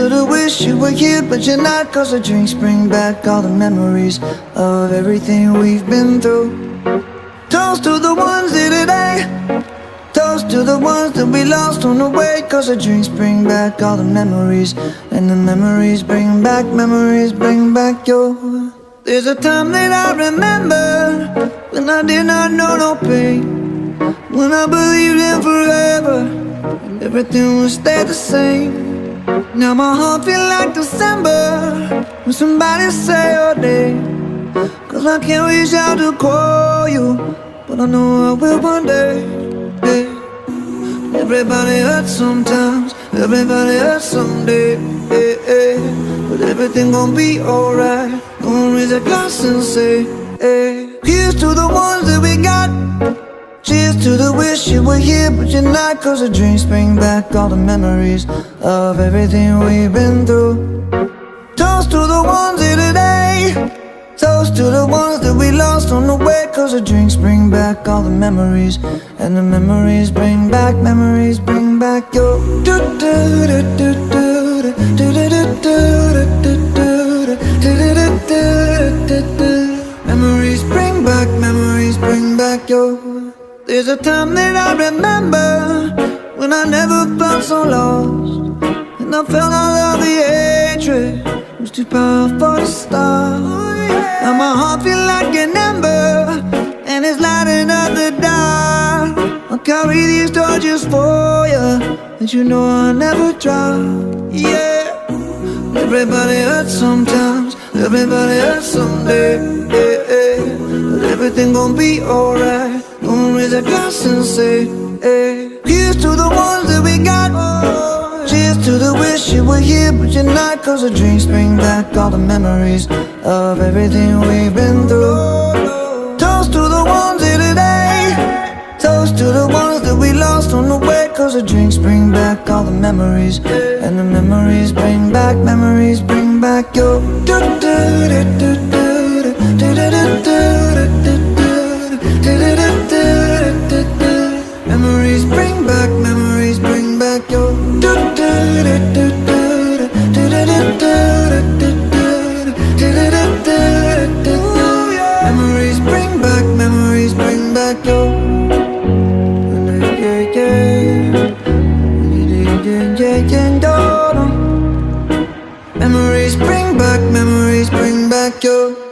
to the wish you were here, but you're not. Cause the drinks bring back all the memories of everything we've been through. Toast to the ones here today. Toast to the ones that we lost on the way. Cause the drinks bring back all the memories, and the memories bring back your. There's a time that I remember when I did not know no pain, when I believed in forever and everything would stay the same. Now my heart feel like December when somebody say your name. Cause I can't reach out to call you, but I know I will one day. Hey. Everybody hurts sometimes, everybody hurts someday. Hey, hey. But everything gon' be alright. Gonna raise a glass and say, hey. Here's to the ones that we got. Cheers to the wish you were here, but you're not. Cause the drinks bring back all the memories of everything we've been through. Toast to the ones here today. Toast to the ones that we lost on the way. Cause the drinks bring back all the memories, and the memories bring back your. Memories bring back your. There's a time that I remember when I never felt so lost, and I felt all of the hatred was too powerful to stop. Now my heart feel like an ember, and it's lighting up the dark. I'll carry these torches for you, and you know I'll never drop. Yeah. Everybody hurts sometimes, everybody hurts someday. Yeah, yeah. But everything gon' be alright. Gonna raise a glass and say, hey. Here's to the ones that we got. Cheers to the wish you were here, but you're not. Cause the drinks bring back all the memories of everything we've been through. Toast to the ones here today. Toast to the ones that we lost on the way. Cause the drinks bring back all the memories, and the memories bring back your. Memories bring back your. Memories bring back your. Memories bring back your.